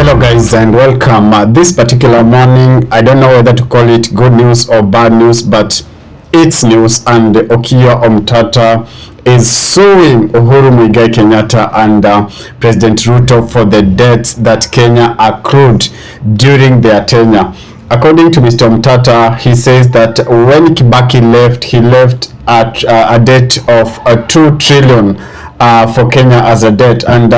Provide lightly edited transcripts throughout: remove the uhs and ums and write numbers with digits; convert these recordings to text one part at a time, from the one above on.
Hello guys and welcome. This particular morning, I don't know whether to call it good news or bad news, but it's news, and Omutata is suing Uhuru Muigai Kenyatta and President Ruto for the debts that Kenya accrued during their tenure. According to Mr. Omutata, he says that when Kibaki left, he left at a debt of 2 trillion for Kenya as a debt, and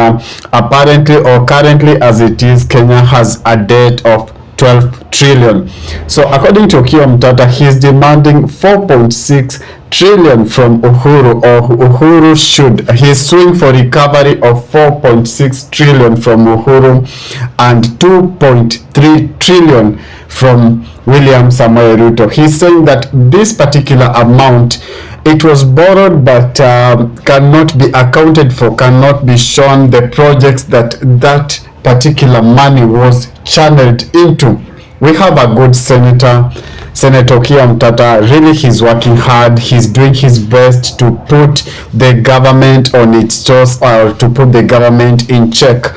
apparently or currently as it is, Kenya has a debt of 12 trillion. So according to Omutata, he is demanding 4.6 trillion from Uhuru, or Uhuru should. He is suing for recovery of 4.6 trillion from Uhuru and 2.3 trillion from William Samoei Ruto. He's saying that this particular amount, it was borrowed but cannot be accounted for, cannot be shown the projects that that particular money was channeled into. We have a good Senator Omutata. Really, he's working hard. He's doing his best to put the government on its toes, or to put the government in check.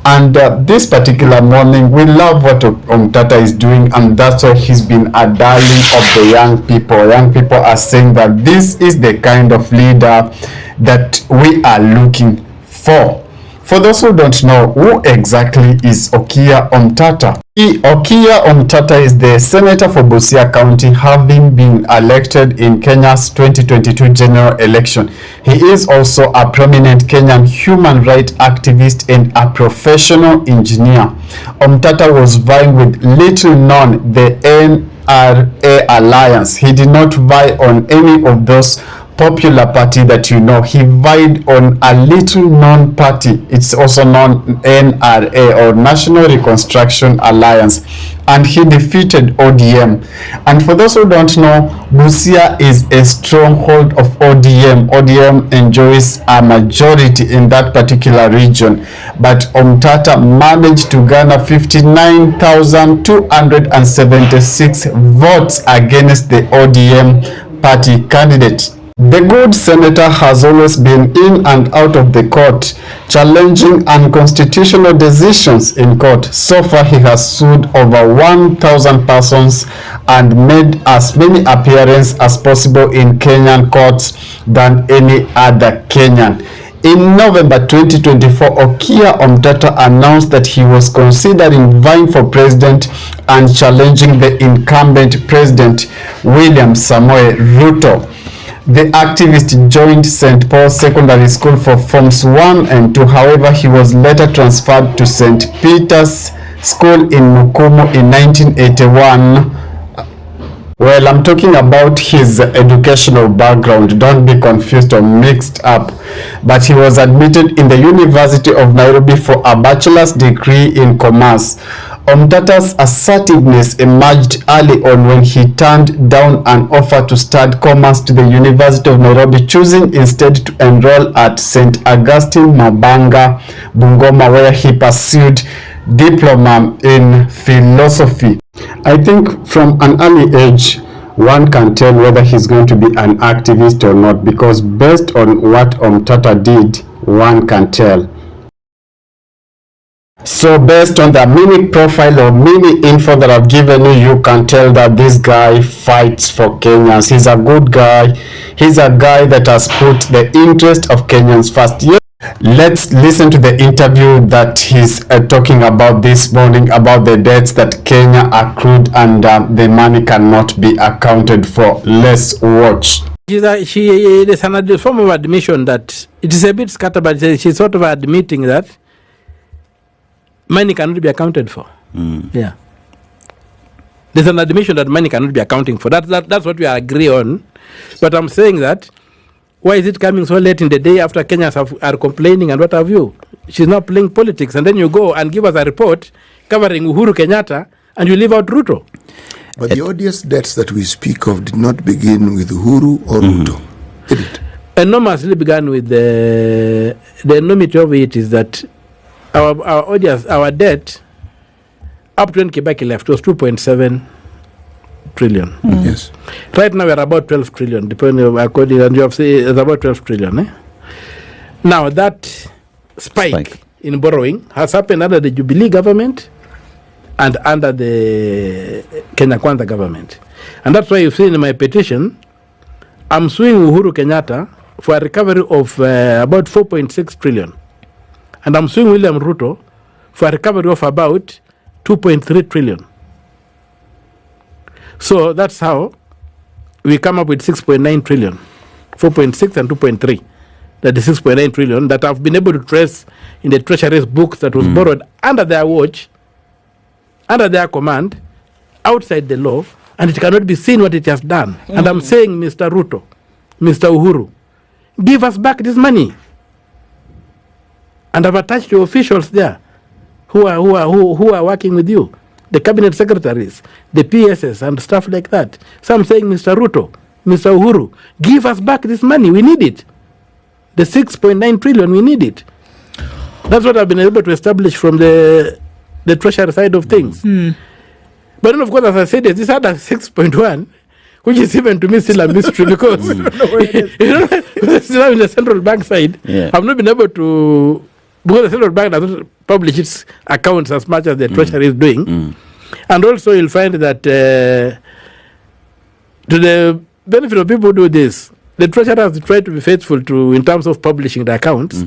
And this particular morning, we love what Omutata is doing, and that's why he's been a darling of the young people. Young people are saying that this is the kind of leader that we are looking for. For those who don't know, who exactly is Omutata? Omutata is the senator for Busia County, having been elected in Kenya's 2022 general election. He is also a prominent Kenyan human rights activist and a professional engineer. Omutata was vying with little known the NRA Alliance. He did not vie on any of those popular party that you know. He vied on a little known party. It's also known NRA, or National Reconstruction Alliance, and he defeated ODM. And for those who don't know, Busia is a stronghold of ODM. ODM enjoys a majority in that particular region, but Omutata managed to garner 59,276 votes against the ODM party candidate. The good senator has always been in and out of the court, challenging unconstitutional decisions in court. So far, he has sued over 1,000 persons and made as many appearances as possible in Kenyan courts than any other Kenyan. In November 2024, Omutata announced that he was considering vying for president and challenging the incumbent president, William Samoei Ruto. The activist joined St. Paul's Secondary School for Forms 1 and 2. However, he was later transferred to St. Peter's School in Mukumu in 1981. Well, I'm talking about his educational background. Don't be confused or mixed up. But he was admitted in the University of Nairobi for a bachelor's degree in commerce. Omutata's assertiveness emerged early on when he turned down an offer to study commerce to the University of Nairobi, choosing instead to enroll at St. Augustine Mabanga, Bungoma, where he pursued diploma in philosophy. I think from an early age, one can tell whether he's going to be an activist or not, because based on what Omutata did, one can tell. So based on the mini profile or mini info that I've given you, you can tell that this guy fights for Kenyans. He's a good guy. He's a guy that has put the interest of Kenyans first. Yeah. Let's listen to the interview that he's talking about this morning, about the debts that Kenya accrued and the money cannot be accounted for. Let's watch. There's another form of admission that it is a bit scattered, but she's sort of admitting that money cannot be accounted for. Yeah. There's an admission that money cannot be accounting for. That's what we agree on. But I'm saying that, why is it coming so late in the day after Kenyans are complaining and what have you? She's not playing politics. And then you go and give us a report covering Uhuru Kenyatta and you leave out Ruto. But the odious debts that we speak of did not begin with Uhuru or Ruto, did it? Enormously began with the enormity of it is that our debt up to when Kibaki left was 2.7 trillion. Yes. Right now we're about 12 trillion, depending according, and you have said it's about 12 trillion. Now that spike in borrowing has happened under the Jubilee government and under the Kenya Kwanza government. And that's why you see in my petition, I'm suing Uhuru Kenyatta for a recovery of about 4.6 trillion. And I'm suing William Ruto for a recovery of about 2.3 trillion. So that's how we come up with 6.9 trillion, 4.6 and 2.3. That is 6.9 trillion that I've been able to trace in the Treasury's books that was borrowed under their watch, under their command, outside the law, and it cannot be seen what it has done. And I'm saying, Mr. Ruto, Mr. Uhuru, give us back this money. And I've attached your officials there who are working with you, the cabinet secretaries, the PSs, and stuff like that. So I'm saying, Mr. Ruto, Mr. Uhuru, give us back this money. We need it. The 6.9 trillion, we need it. That's what I've been able to establish from the treasury side of things. But then, of course, as I said, this other 6.1, which is even to me still a mystery because still in the central bank side, I've not been able to, because the central bank doesn't publish its accounts as much as the treasury is doing. And also you'll find that to the benefit of people who do this, the treasury has tried to be faithful to in terms of publishing the accounts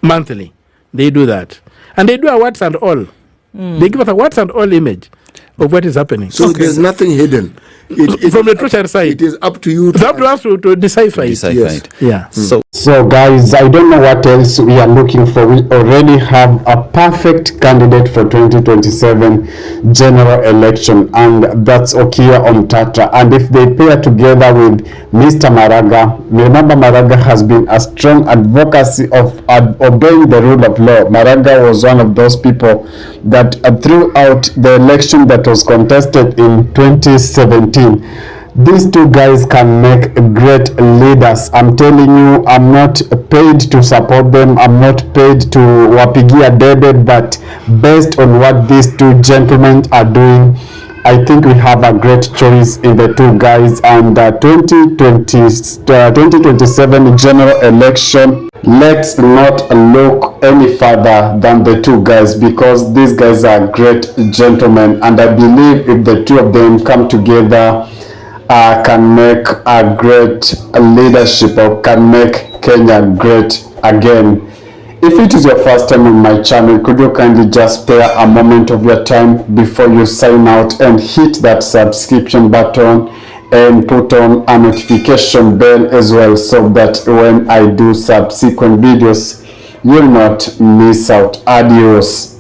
monthly. They do that. And they do a words and all. They give us a words and all image of what is happening. So there's nothing hidden. From the treasury side. It is up to you. It's up to us to decipher it. Yes. Yeah. So guys, I don't know what else we are looking for. We already have a perfect candidate for 2027 general election, and that's Okiya Omutata. And if they pair together with Mr. Maraga, remember Maraga has been a strong advocacy of obeying the rule of law. Maraga was one of those people that throughout the election that was contested in 2017, these two guys can make great leaders. I'm telling you, I'm not paid to support them. I'm not paid to wapigia debe, but based on what these two gentlemen are doing, I think we have a great choice in the two guys. And 2027 general election, let's not look any further than the two guys, because these guys are great gentlemen, and I believe if the two of them come together, can make a great leadership, or can make Kenya great again. If it is your first time on my channel, could you kindly just spare a moment of your time before you sign out and hit that subscription button and put on a notification bell as well, so that when I do subsequent videos, you'll not miss out. Adios.